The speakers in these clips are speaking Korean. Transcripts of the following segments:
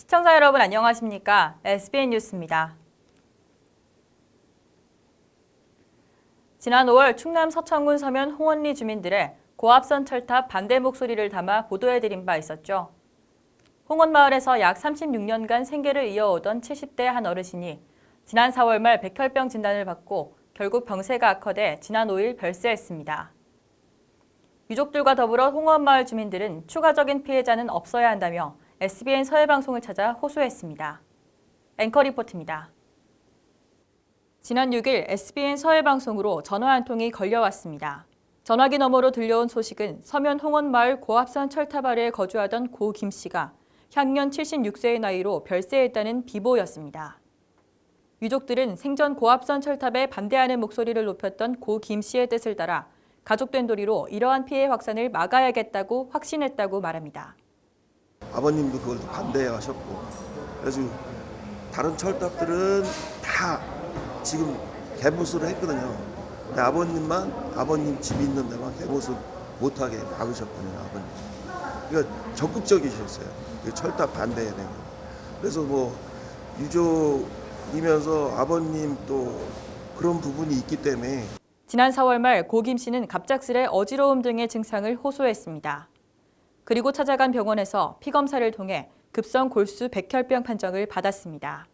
시청자 여러분 안녕하십니까? SBN 뉴스입니다. 지난 5월 충남 서천군 서면 홍원리 주민들의 고압선 철탑 반대 목소리를 담아 보도해드린 바 있었죠. 홍원마을에서 약 36년간 생계를 이어오던 70대 한 어르신이 지난 4월 말 백혈병 진단을 받고 결국 병세가 악화돼 지난 5일 별세했습니다. 유족들과 더불어 홍원마을 주민들은 추가적인 피해자는 없어야 한다며 SBN 서해방송을 찾아 호소했습니다. 앵커 리포트입니다. 지난 6일 SBN 서해방송으로 전화 한 통이 걸려왔습니다. 전화기 너머로 들려온 소식은 서면 홍원마을 고압선 철탑 아래에 거주하던 고 김씨가 향년 76세의 나이로 별세했다는 비보였습니다. 유족들은 생전 고압선 철탑에 반대하는 목소리를 높였던 고 김씨의 뜻을 따라 가족된 도리로 이러한 피해 확산을 막아야겠다고 확신했다고 말합니다. 아버님도 그걸 반대하셨고, 그래서 다른 철탑들은 다 지금 개보수를 했거든요. 근데 아버님만 아버님 집 있는 데만 개보수 못하게 막으셨거든요. 아버님. 그러니까 적극적이셨어요. 그 철탑 반대에 대해. 그래서 뭐 유족이면서 아버님 또 그런 부분이 있기 때문에. 지난 4월 말 고 김 씨는 갑작스레 어지러움 등의 증상을 호소했습니다. 그리고 찾아간 병원에서 피검사를 통해 급성 골수 백혈병 판정을 받았습니다.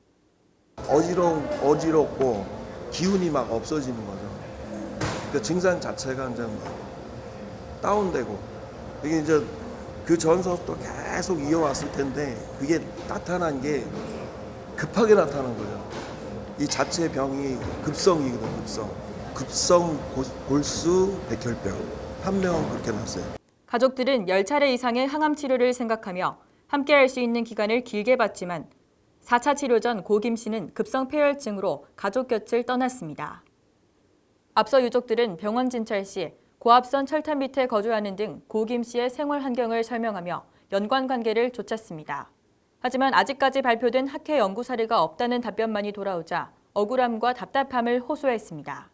어지럽고 기운이 막 없어지는 거죠. 그러니까 증상 자체가 이제 다운되고, 이게 이제 그 전서부터 계속 이어왔을 텐데 그게 나타난 게 급하게 나타난 거죠. 이 자체 병이 급성이거든요. 급성 골수 백혈병 판명은 그렇게 났어요. 가족들은 10차례 이상의 항암 치료를 생각하며 함께할 수 있는 기간을 길게 받지만 4차 치료 전 고 김 씨는 급성 폐혈증으로 가족 곁을 떠났습니다. 앞서 유족들은 병원 진찰 시 고압선 철탑 밑에 거주하는 등 고 김 씨의 생활 환경을 설명하며 연관 관계를 좇았습니다. 하지만 아직까지 발표된 학회 연구 사례가 없다는 답변만이 돌아오자 억울함과 답답함을 호소했습니다.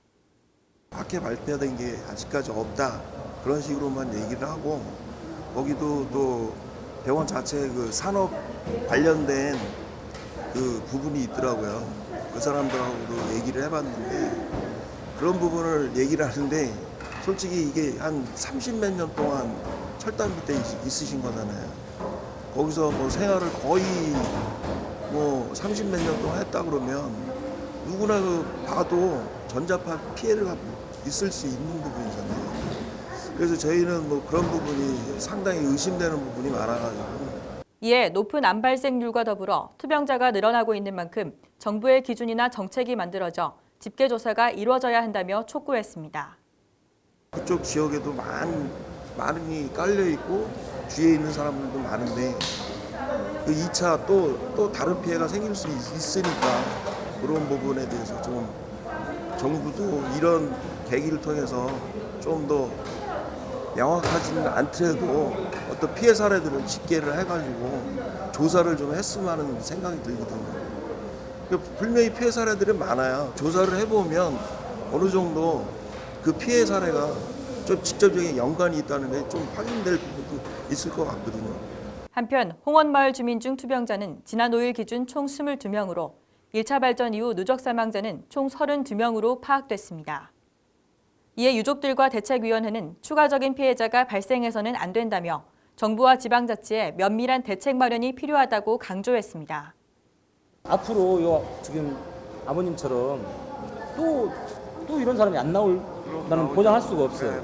학회 발표된 게 아직까지 없다, 그런 식으로만 얘기를 하고, 거기도 또 병원 자체 그 산업 관련된 그 부분이 있더라고요. 그 사람들하고도 얘기를 해봤는데 그런 부분을 얘기를 하는데, 솔직히 이게 한 30몇 년 동안 철탑 밑에 있으신 거잖아요. 거기서 뭐 생활을 거의 뭐 30몇 년 동안 했다 그러면 누구나 그 봐도 전자파 피해를 있을 수 있는 부분이잖아요. 그래서 저희는 뭐 그런 부분이 상당히 의심되는 부분이 많아가지고. 이에 높은 암 발생률과 더불어 투병자가 늘어나고 있는 만큼 정부의 기준이나 정책이 만들어져 집계 조사가 이루어져야 한다며 촉구했습니다. 그쪽 지역에도 많이 깔려 있고 주위에 있는 사람들도 많은데 그 2차 또 다른 피해가 생길 수 있으니까 그런 부분에 대해서 좀 정부도 이런 계기를 통해서 좀 더 명확하지는 않더라도 어떤 피해 사례들을 집계를 해가지고 조사를 좀 했으면 하는 생각이 들거든요. 분명히 피해 사례들이 많아요. 조사를 해보면 어느 정도 그 피해 사례가 좀 직접적인 연관이 있다는 게 좀 확인될 부분도 있을 것 같거든요. 한편 홍원마을 주민 중 투병자는 지난 5일 기준 총 22명으로 1차 발전 이후 누적 사망자는 총 32명으로 파악됐습니다. 이에 유족들과 대책위원회는 추가적인 피해자가 발생해서는 안 된다며 정부와 지방자치에 면밀한 대책 마련이 필요하다고 강조했습니다. 앞으로 지금 아버님처럼 또 이런 사람이 안 나올 나는 보장할 수가 없어요.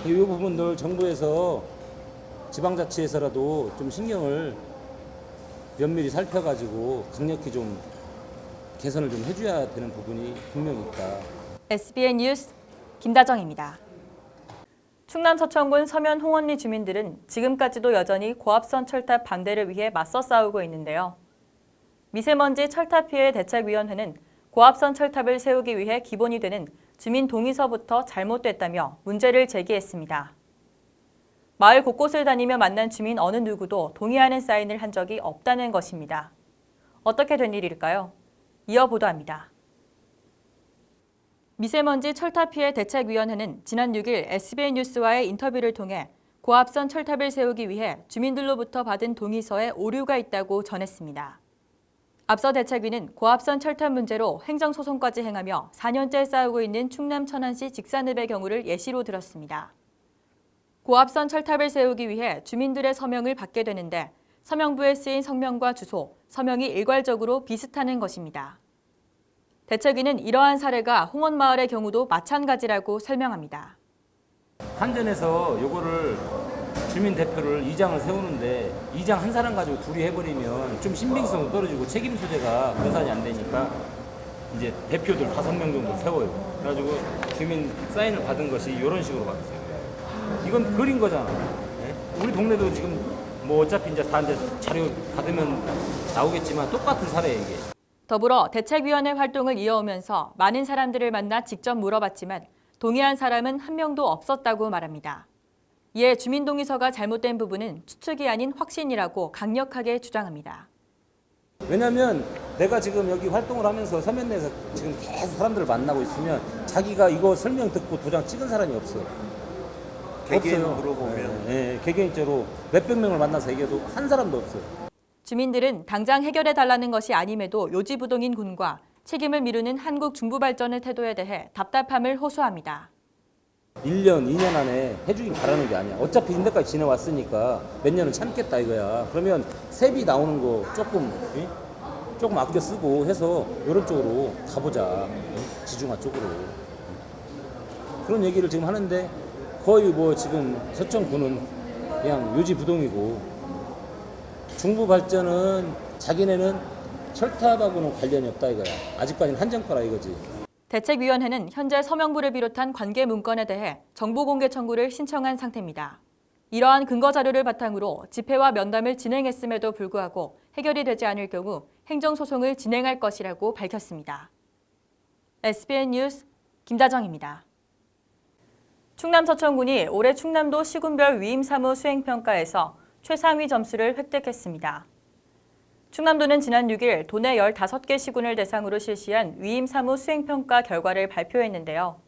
이 부분들 정부에서 지방자치에서라도 좀 신경을 면밀히 살펴가지고 강력히 좀 개선을 좀 해줘야 되는 부분이 분명히 있다. SBN 뉴스 김다정입니다. 충남 서천군 서면 홍원리 주민들은 지금까지도 여전히 고압선 철탑 반대를 위해 맞서 싸우고 있는데요. 미세먼지 철탑 피해 대책위원회는 고압선 철탑을 세우기 위해 기본이 되는 주민 동의서부터 잘못됐다며 문제를 제기했습니다. 마을 곳곳을 다니며 만난 주민 어느 누구도 동의하는 사인을 한 적이 없다는 것입니다. 어떻게 된 일일까요? 이어 보도합니다. 미세먼지 철탑 피해 대책위원회는 지난 6일 SBN 뉴스와의 인터뷰를 통해 고압선 철탑을 세우기 위해 주민들로부터 받은 동의서에 오류가 있다고 전했습니다. 앞서 대책위는 고압선 철탑 문제로 행정소송까지 행하며 4년째 싸우고 있는 충남 천안시 직산읍의 경우를 예시로 들었습니다. 고압선 철탑을 세우기 위해 주민들의 서명을 받게 되는데 서명부에 쓰인 성명과 주소, 서명이 일괄적으로 비슷하는 것입니다. 대책위는 이러한 사례가 홍원마을의 경우도 마찬가지라고 설명합니다. 한전에서 요거를 주민 대표를 2장을 세우는데 2장 한 사람 가지고 둘이 해버리면 좀 신빙성도 떨어지고 책임 소재가 분산이 안 되니까 이제 대표들 5명 정도 세워요. 그래가지고 주민 사인을 받은 것이 이런 식으로 받았어요. 이건 그린 거잖아. 예? 우리 동네도 지금 뭐 어차피 이제 다 이제 자료 받으면 나오겠지만 똑같은 사례예요 이게. 더불어 대책위원회 활동을 이어오면서 많은 사람들을 만나 직접 물어봤지만 동의한 사람은 한 명도 없었다고 말합니다. 이에 주민동의서가 잘못된 부분은 추측이 아닌 확신이라고 강력하게 주장합니다. 왜냐면 내가 지금 여기 활동을 하면서 서면 내에서 지금 계속 사람들을 만나고 있으면 자기가 이거 설명 듣고 도장 찍은 사람이 없어. 개개인 없어요. 물어보면 예, 개개인적으로 몇백 명을 만나서 얘기해도 한 사람도 없어요. 주민들은 당장 해결해달라는 것이 아님에도 요지부동인 군과 책임을 미루는 한국중부발전의 태도에 대해 답답함을 호소합니다. 1년, 2년 안에 해주긴 바라는 게 아니야. 어차피 인데까지 지내왔으니까 몇 년은 참겠다 이거야. 그러면 세비 나오는 거 조금 아껴 쓰고 해서 이런 쪽으로 가보자. 지중화 쪽으로. 그런 얘기를 지금 하는데 거의 뭐 지금 서청구는 그냥 요지부동이고 중부 발전은 자기네는 철탑하고는 관련이 없다 이거야. 아직까지는 한정 거라 이거지. 대책위원회는 현재 서명부를 비롯한 관계 문건에 대해 정보 공개 청구를 신청한 상태입니다. 이러한 근거 자료를 바탕으로 집회와 면담을 진행했음에도 불구하고 해결이 되지 않을 경우 행정소송을 진행할 것이라고 밝혔습니다. SBN 뉴스 김다정입니다. 충남 서천군이 올해 충남도 시군별 위임사무 수행평가에서 최상위 점수를 획득했습니다. 충남도는 지난 6일 도내 15개 시군을 대상으로 실시한 위임사무 수행평가 결과를 발표했는데요.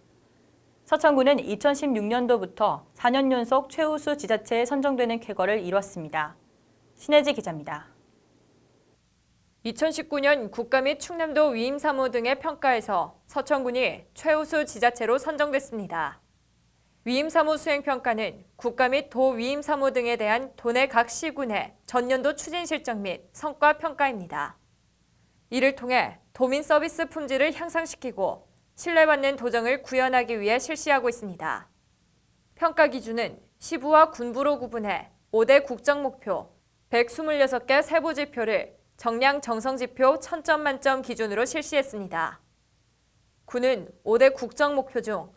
서천군은 2016년도부터 4년 연속 최우수 지자체에 선정되는 쾌거를 이뤘습니다. 신혜지 기자입니다. 2019년 국가 및 충남도 위임사무 등의 평가에서 서천군이 최우수 지자체로 선정됐습니다. 위임사무 수행평가는 국가 및 도 위임사무 등에 대한 도내 각 시군의 전년도 추진 실적 및 성과 평가입니다. 이를 통해 도민 서비스 품질을 향상시키고 신뢰받는 도정을 구현하기 위해 실시하고 있습니다. 평가 기준은 시부와 군부로 구분해 5대 국정목표, 126개 세부지표를 정량 정성지표 1000점 만점 기준으로 실시했습니다. 군은 5대 국정목표 중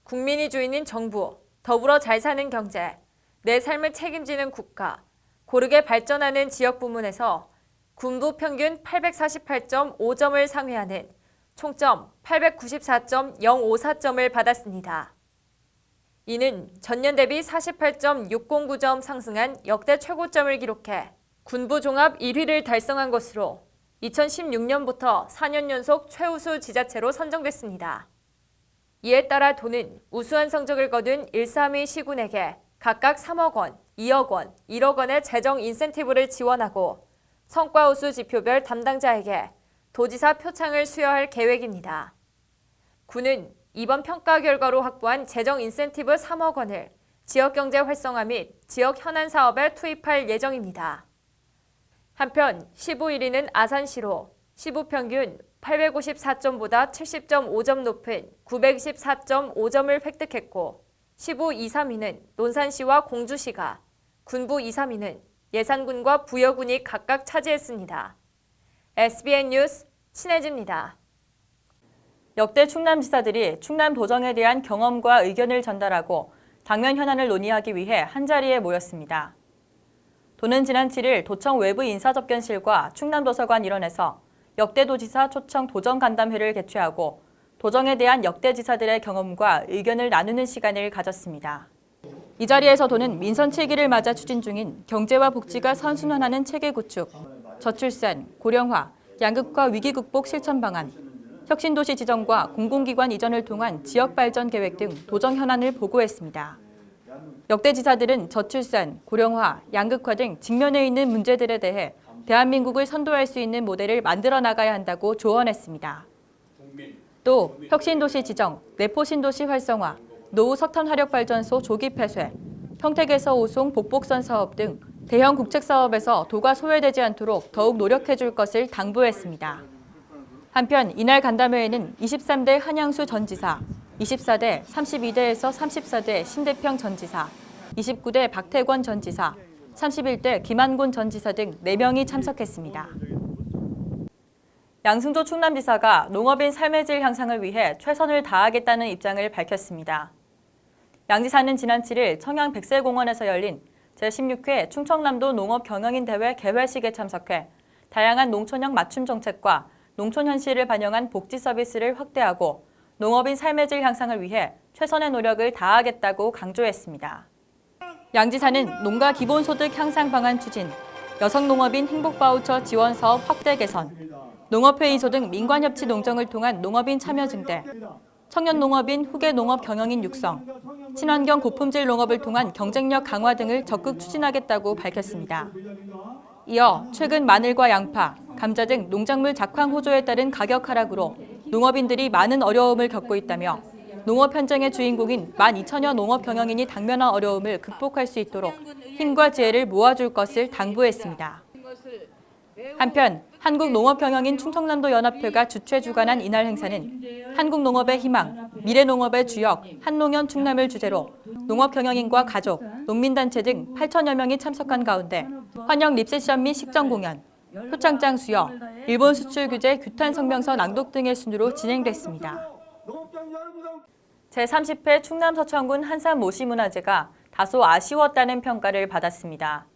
국민이 주인인 정부, 더불어 잘 사는 경제, 내 삶을 책임지는 국가, 고르게 발전하는 지역 부문에서 군부 평균 848.5점을 상회하는 총점 894.054점을 받았습니다. 이는 전년 대비 48.609점 상승한 역대 최고점을 기록해 군부 종합 1위를 달성한 것으로 2016년부터 4년 연속 최우수 지자체로 선정됐습니다. 이에 따라 도는 우수한 성적을 거둔 1, 3위 시군에게 각각 3억 원, 2억 원, 1억 원의 재정 인센티브를 지원하고 성과 우수 지표별 담당자에게 도지사 표창을 수여할 계획입니다. 군은 이번 평가 결과로 확보한 재정 인센티브 3억 원을 지역경제 활성화 및 지역 현안 사업에 투입할 예정입니다. 한편 시부 1위는 아산시로 시부 평균 854점보다 70.5점 높은 924.5점을 획득했고 시부 2, 3위는 논산시와 공주시가, 군부 2, 3위는 예산군과 부여군이 각각 차지했습니다. SBN 뉴스 신혜지입니다. 역대 충남지사들이 충남 도정에 대한 경험과 의견을 전달하고 당면 현안을 논의하기 위해 한자리에 모였습니다. 도는 지난 7일 도청 외부 인사접견실과 충남도서관 일원에서 역대 도지사 초청 도정 간담회를 개최하고 도정에 대한 역대 지사들의 경험과 의견을 나누는 시간을 가졌습니다. 이 자리에서 도는 민선 7기를 맞아 추진 중인 경제와 복지가 선순환하는 체계 구축, 저출산, 고령화, 양극화 위기 극복 실천 방안, 혁신도시 지정과 공공기관 이전을 통한 지역 발전 계획 등 도정 현안을 보고했습니다. 역대 지사들은 저출산, 고령화, 양극화 등 직면해 있는 문제들에 대해 대한민국을 선도할 수 있는 모델을 만들어 나가야 한다고 조언했습니다. 또 혁신도시 지정, 내포신도시 활성화, 노후 석탄화력발전소 조기 폐쇄, 평택에서 오송 복복선 사업 등 대형 국책 사업에서 도가 소외되지 않도록 더욱 노력해 줄 것을 당부했습니다. 한편 이날 간담회에는 23대 한양수 전 지사, 24대, 32대에서 34대 신대평 전 지사, 29대 박태권 전 지사, 31대 김한곤 전 지사 등 4명이 참석했습니다. 양승조 충남지사가 농업인 삶의 질 향상을 위해 최선을 다하겠다는 입장을 밝혔습니다. 양 지사는 지난 7일 청양 백설공원에서 열린 제16회 충청남도 농업경영인 대회 개회식에 참석해 다양한 농촌형 맞춤 정책과 농촌 현실을 반영한 복지 서비스를 확대하고 농업인 삶의 질 향상을 위해 최선의 노력을 다하겠다고 강조했습니다. 양 지사는 농가 기본소득 향상 방안 추진, 여성농업인 행복바우처 지원 사업 확대 개선, 농업회의소 등 민관협치 농정을 통한 농업인 참여 증대, 청년농업인 후계 농업 경영인 육성, 친환경 고품질 농업을 통한 경쟁력 강화 등을 적극 추진하겠다고 밝혔습니다. 이어 최근 마늘과 양파, 감자 등 농작물 작황 호조에 따른 가격 하락으로 농업인들이 많은 어려움을 겪고 있다며 농업 현장의 주인공인 12,000여 농업 경영인이 당면한 어려움을 극복할 수 있도록 힘과 지혜를 모아줄 것을 당부했습니다. 한편 한국농업경영인 충청남도 연합회가 주최 주관한 이날 행사는 한국농업의 희망, 미래농업의 주역, 한농연 충남을 주제로 농업경영인과 가족, 농민단체 등 8,000여 명이 참석한 가운데 환영 립세션 및 식전 공연, 표창장 수여, 일본 수출 규제 규탄 성명서 낭독 등의 순으로 진행됐습니다. 제30회 충남 서천군 한산 모시문화제가 다소 아쉬웠다는 평가를 받았습니다.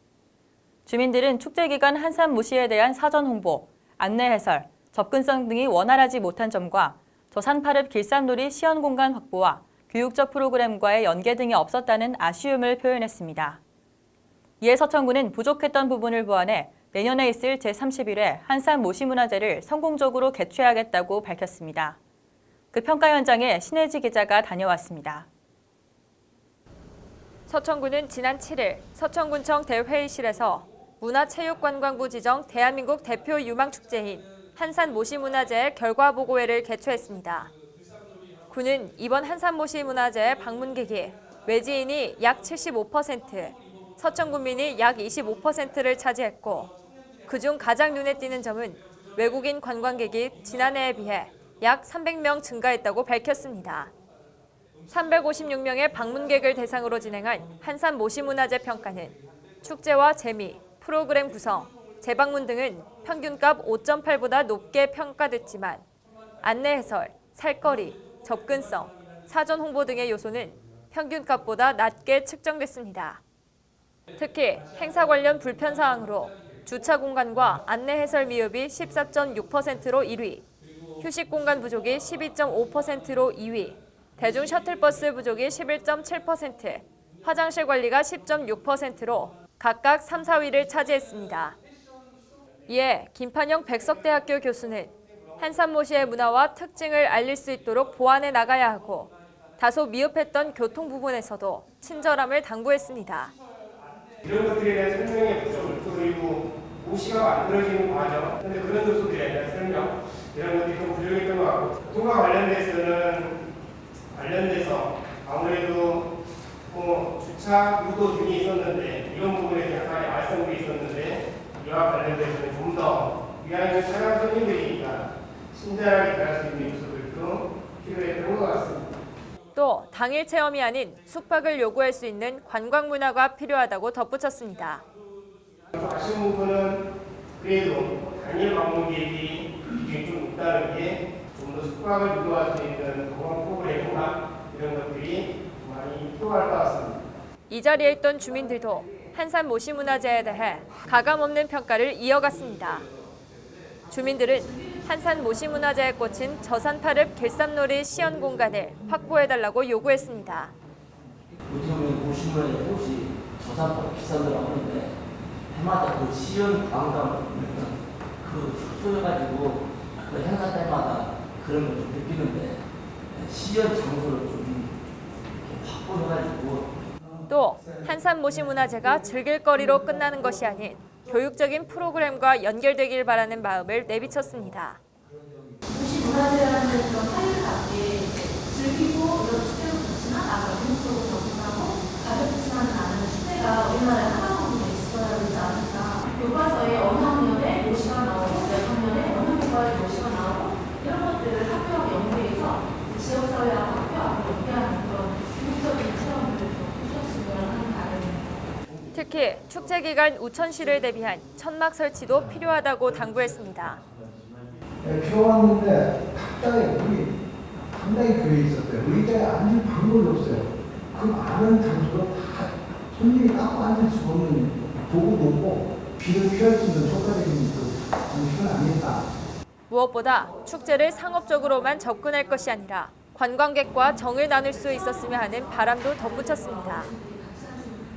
주민들은 축제 기간 한산 모시에 대한 사전 홍보, 안내 해설, 접근성 등이 원활하지 못한 점과 저산파릅 길쌈놀이 시연 공간 확보와 교육적 프로그램과의 연계 등이 없었다는 아쉬움을 표현했습니다. 이에 서천군은 부족했던 부분을 보완해 내년에 있을 제31회 한산 모시문화제를 성공적으로 개최하겠다고 밝혔습니다. 그 평가 현장에 신혜지 기자가 다녀왔습니다. 서천군은 지난 7일 서천군청 대회의실에서 문화체육관광부 지정 대한민국 대표 유망축제인 한산모시문화제 결과보고회를 개최했습니다. 군은 이번 한산모시문화제 방문객이 외지인이 약 75%, 서천군민이 약 25%를 차지했고 그중 가장 눈에 띄는 점은 외국인 관광객이 지난해에 비해 약 300명 증가했다고 밝혔습니다. 356명의 방문객을 대상으로 진행한 한산모시문화제 평가는 축제와 재미, 프로그램 구성, 재방문 등은 평균값 5.8보다 높게 평가됐지만 안내 해설, 살거리, 접근성, 사전 홍보 등의 요소는 평균값보다 낮게 측정됐습니다. 특히 행사 관련 불편 사항으로 주차 공간과 안내 해설 미흡이 14.6%로 1위, 휴식 공간 부족이 12.5%로 2위, 대중 셔틀버스 부족이 11.7%, 화장실 관리가 10.6%로 각각 3, 4위를 차지했습니다. 이에 김판영 백석대학교 교수는 한산모시의 문화와 특징을 알릴 수 있도록 보완해 나가야 하고 다소 미흡했던 교통 부분에서도 친절함을 당부했습니다. 이런 것들에 대한 설명의 부족을 그리고 모시가 만들어지는 과정, 근데 그런 요소들에 대한 설명 이런 것들이 좀 부족했던 것 같고 교통과 관련돼서 아무래도 주차 유도 등이 있었는데 이런 부분에 약간의 말썽들이 있었는데 이와 관련돼서는 좀 더 위안의 차량 손님들이니까 친절하게 대할 수 있는 요소들도 필요했던 것 같습니다. 또 당일 체험이 아닌 숙박을 요구할 수 있는 관광 문화가 필요하다고 덧붙였습니다. 아쉬운 부분은 그래도 당일 방문객이 비중이 좀 높다는 게 좀 더 숙박을 유도할 수 있는 그런 프로그램이나 이런 것들이 많이 필요할 것 같습니다. 이 자리에 있던 주민들도 한산모시문화제에 대해 가감없는 평가를 이어갔습니다. 주민들은 한산모시문화제에 꽂힌 저산파릅 길쌈놀이 시연 공간을 확보해달라고 요구했습니다. 요즘은 모시문화제 곳이 저산파릅 길쌈놀이 하는데 해마다 그 시연 광담을 그 숙소해가지고 그 행사 때마다 그런 걸 좀 느끼는데 시연 장소를 좀 확보해가지고 또 한산모시문화제가 즐길거리로 끝나는 것이 아닌 교육적인 프로그램과 연결되길 바라는 마음을 내비쳤습니다. 모시문화제라는 그런 타이틀답게 즐기고 이런 축제도 좋지만 연극적으로 접근하고 가볍지만은 않은 축제가 우리나라에 하나 정도 있어야 되지 않을까. 교과서에 어느 학년에 모시가 나오고 몇 학년에 어느 교과에 모시가 나오고 이런 것들을 학교하고 연계해서 지역사회하고 학교하고 연계하는 그런 교육적인 체험을 해주셨으면 하는 바람입니다. 특히 축제 기간 우천시를 대비한 천막 설치도 필요하다고 당부했습니다. 필요했는데 각자의 우리 상당히 교회에 있었대요. 의자에 앉을 방법이 없어요. 그 많은 장소로 다 손님이 딱 앉을 수 없는 도구도 없고 비를 피할 수 있는 효과적인 장소는 아니다. 무엇보다 축제를 상업적으로만 접근할 것이 아니라 관광객과 정을 나눌 수 있었으면 하는 바람도 덧붙였습니다.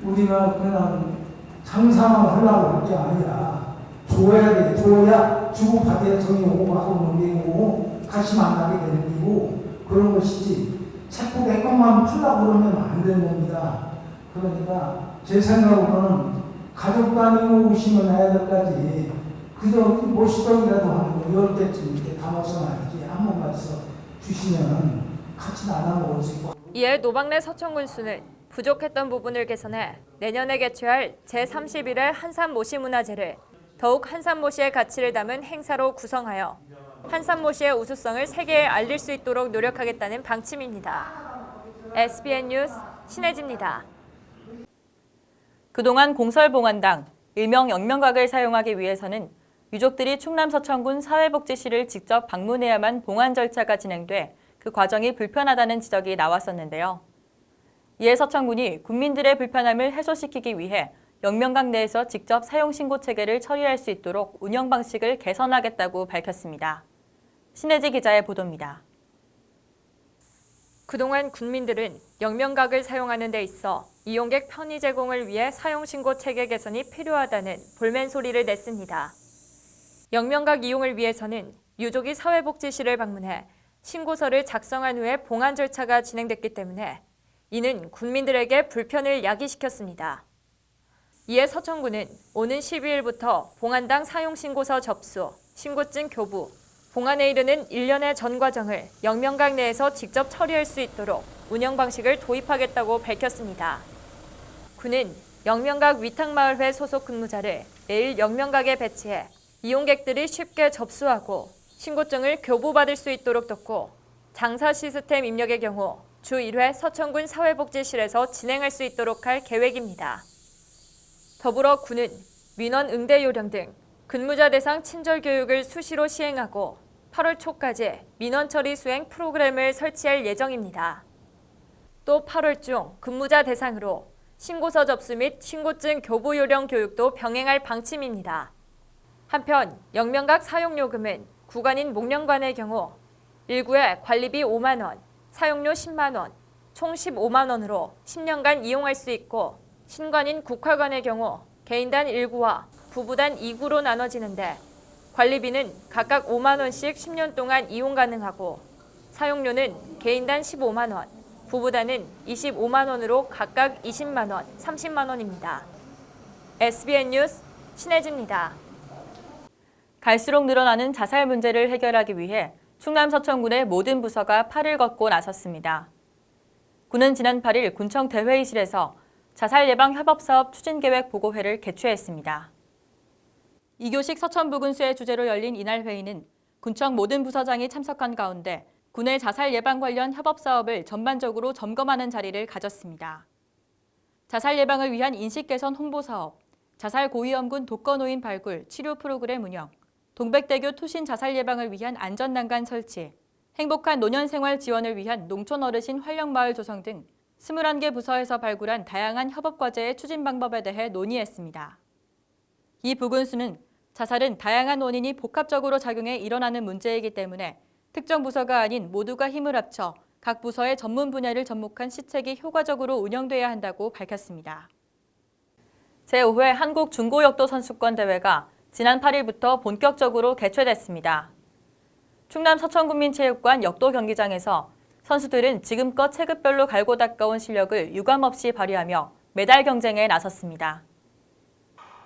우리가 그냥 상상을 하려고 할 게 아니라 줘야 돼. 줘야 주고받아야 정이 오고 하고 넘기고 다시 만나게 되는 거고 그런 것이지 자꾸 내 것만 풀려고 그러면 안 되는 겁니다. 그러니까 제 생각으로는 가족 단위로 오시면 해야 될 까지 그저 모시떡이라도 하는 거 10개쯤 이렇게 담아서 말이지 한 번만 써 주시면 같이 나눠 먹을 수 있고. 이에 노박래 서천군수는 부족했던 부분을 개선해 내년에 개최할 제31회 한산모시문화제를 더욱 한산모시의 가치를 담은 행사로 구성하여 한산모시의 우수성을 세계에 알릴 수 있도록 노력하겠다는 방침입니다. SBN 뉴스 신혜지입니다. 그동안 공설봉안당, 일명 영명각을 사용하기 위해서는 유족들이 충남 서천군 사회복지실을 직접 방문해야만 봉안 절차가 진행돼 그 과정이 불편하다는 지적이 나왔었는데요. 이에 서천군이 국민들의 불편함을 해소시키기 위해 영명각 내에서 직접 사용신고 체계를 처리할 수 있도록 운영 방식을 개선하겠다고 밝혔습니다. 신혜지 기자의 보도입니다. 그동안 군민들은 영명각을 사용하는 데 있어 이용객 편의 제공을 위해 사용신고 체계 개선이 필요하다는 볼멘 소리를 냈습니다. 영명각 이용을 위해서는 유족이 사회복지실을 방문해 신고서를 작성한 후에 봉안 절차가 진행됐기 때문에 이는 군민들에게 불편을 야기시켰습니다. 이에 서천군은 오는 12일부터 봉안당 사용신고서 접수, 신고증 교부, 봉안에 이르는 일련의 전 과정을 영명각 내에서 직접 처리할 수 있도록 운영 방식을 도입하겠다고 밝혔습니다. 군은 영명각 위탁마을회 소속 근무자를 매일 영명각에 배치해 이용객들이 쉽게 접수하고 신고증을 교부받을 수 있도록 돕고 장사 시스템 입력의 경우 주 1회 서천군 사회복지실에서 진행할 수 있도록 할 계획입니다. 더불어 군은 민원 응대 요령 등 근무자 대상 친절 교육을 수시로 시행하고 8월 초까지 민원 처리 수행 프로그램을 설치할 예정입니다. 또 8월 중 근무자 대상으로 신고서 접수 및 신고증 교부 요령 교육도 병행할 방침입니다. 한편 영명각 사용요금은 구간인 목련관의 경우 1구에 관리비 5만 원, 사용료 10만 원, 총 15만 원으로 10년간 이용할 수 있고 신관인 국화관의 경우 개인단 1구와 부부단 2구로 나눠지는데 관리비는 각각 5만 원씩 10년 동안 이용 가능하고 사용료는 개인단 15만 원, 부부단은 25만 원으로 각각 20만 원, 30만 원입니다. SBN 뉴스 신혜지입니다. 갈수록 늘어나는 자살 문제를 해결하기 위해 충남 서천군의 모든 부서가 팔을 걷고 나섰습니다. 군은 지난 8일 군청 대회의실에서 자살 예방 협업사업 추진계획 보고회를 개최했습니다. 이교식 서천부군수의 주재로 열린 이날 회의는 군청 모든 부서장이 참석한 가운데 군의 자살 예방 관련 협업사업을 전반적으로 점검하는 자리를 가졌습니다. 자살 예방을 위한 인식 개선 홍보사업, 자살 고위험군 독거노인 발굴, 치료 프로그램 운영, 동백대교 투신 자살 예방을 위한 안전난간 설치, 행복한 노년생활 지원을 위한 농촌어르신 활력마을 조성 등 21개 부서에서 발굴한 다양한 협업과제의 추진 방법에 대해 논의했습니다. 이 부군수는 자살은 다양한 원인이 복합적으로 작용해 일어나는 문제이기 때문에 특정 부서가 아닌 모두가 힘을 합쳐 각 부서의 전문 분야를 접목한 시책이 효과적으로 운영돼야 한다고 밝혔습니다. 제5회 한국중고역도 선수권 대회가 지난 8일부터 본격적으로 개최됐습니다. 충남 서천군민체육관 역도 경기장에서 선수들은 지금껏 체급별로 갈고 닦아온 실력을 유감없이 발휘하며 메달 경쟁에 나섰습니다.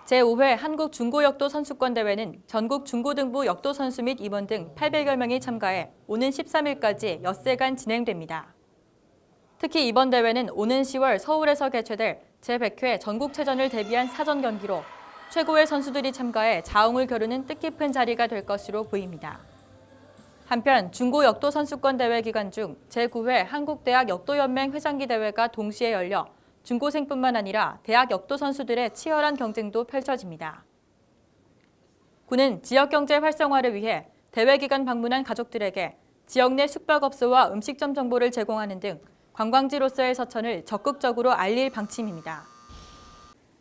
제5회 한국중고역도 선수권 대회는 전국 중고등부 역도 선수 및 임원 등 800여 명이 참가해 오는 13일까지 엿새간 진행됩니다. 특히 이번 대회는 오는 10월 서울에서 개최될 제100회 전국체전을 대비한 사전 경기로 최고의 선수들이 참가해 자웅을 겨루는 뜻깊은 자리가 될 것으로 보입니다. 한편 중고 역도 선수권 대회 기간 중 제9회 한국대학 역도연맹 회장기 대회가 동시에 열려 중고생뿐만 아니라 대학 역도 선수들의 치열한 경쟁도 펼쳐집니다. 군은 지역경제 활성화를 위해 대회 기간 방문한 가족들에게 지역 내 숙박업소와 음식점 정보를 제공하는 등 관광지로서의 서천을 적극적으로 알릴 방침입니다.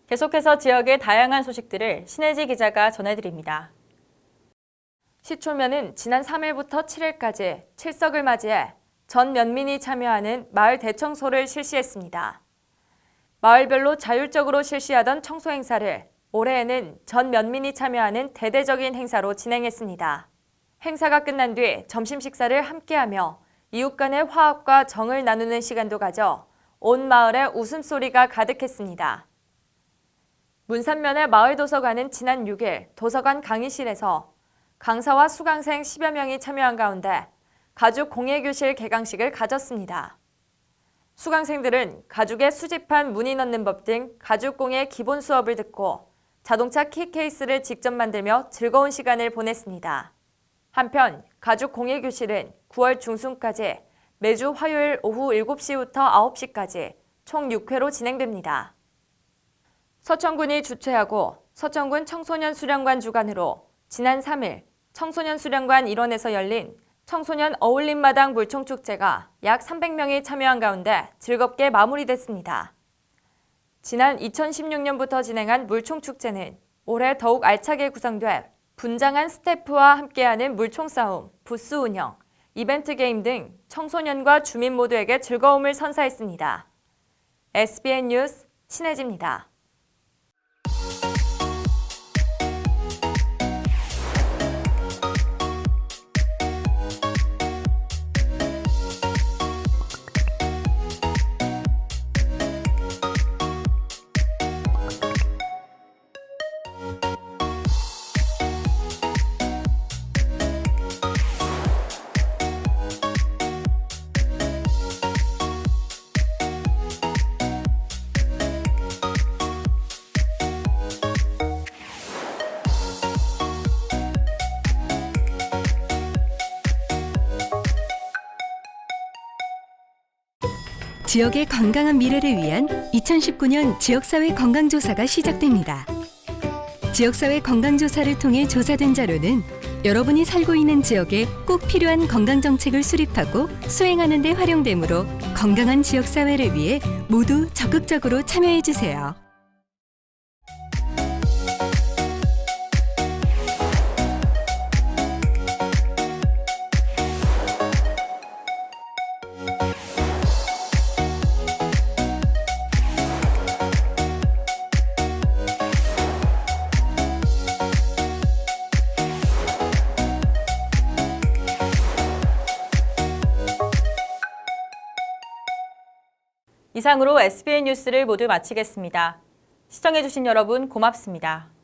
계속해서 지역의 다양한 소식들을 신혜지 기자가 전해드립니다. 시초면은 지난 3일부터 7일까지 칠석을 맞이해 전 면민이 참여하는 마을 대청소를 실시했습니다. 마을별로 자율적으로 실시하던 청소 행사를 올해에는 전 면민이 참여하는 대대적인 행사로 진행했습니다. 행사가 끝난 뒤 점심 식사를 함께하며 이웃 간의 화합과 정을 나누는 시간도 가져 온 마을에 웃음소리가 가득했습니다. 문산면의 마을도서관은 지난 6일 도서관 강의실에서 강사와 수강생 10여 명이 참여한 가운데 가죽 공예교실 개강식을 가졌습니다. 수강생들은 가죽에 수집한 무늬 넣는 법 등 가죽 공예 기본 수업을 듣고 자동차 키 케이스를 직접 만들며 즐거운 시간을 보냈습니다. 한편 가죽 공예 교실은 9월 중순까지 매주 화요일 오후 7시부터 9시까지 총 6회로 진행됩니다. 서천군이 주최하고 서천군 청소년 수련관 주관으로 지난 3일 청소년 수련관 일원에서 열린 청소년 어울림마당 물총축제가 약 300명이 참여한 가운데 즐겁게 마무리됐습니다. 지난 2016년부터 진행한 물총축제는 올해 더욱 알차게 구성돼 분장한 스태프와 함께하는 물총싸움, 부스 운영, 이벤트 게임 등 청소년과 주민 모두에게 즐거움을 선사했습니다. SBN 뉴스 신혜지입니다. 지역의 건강한 미래를 위한 2019년 지역사회 건강조사가 시작됩니다. 지역사회 건강조사를 통해 조사된 자료는 여러분이 살고 있는 지역에 꼭 필요한 건강정책을 수립하고 수행하는 데 활용되므로 건강한 지역사회를 위해 모두 적극적으로 참여해주세요. 이상으로 SBN 뉴스를 모두 마치겠습니다. 시청해주신 여러분 고맙습니다.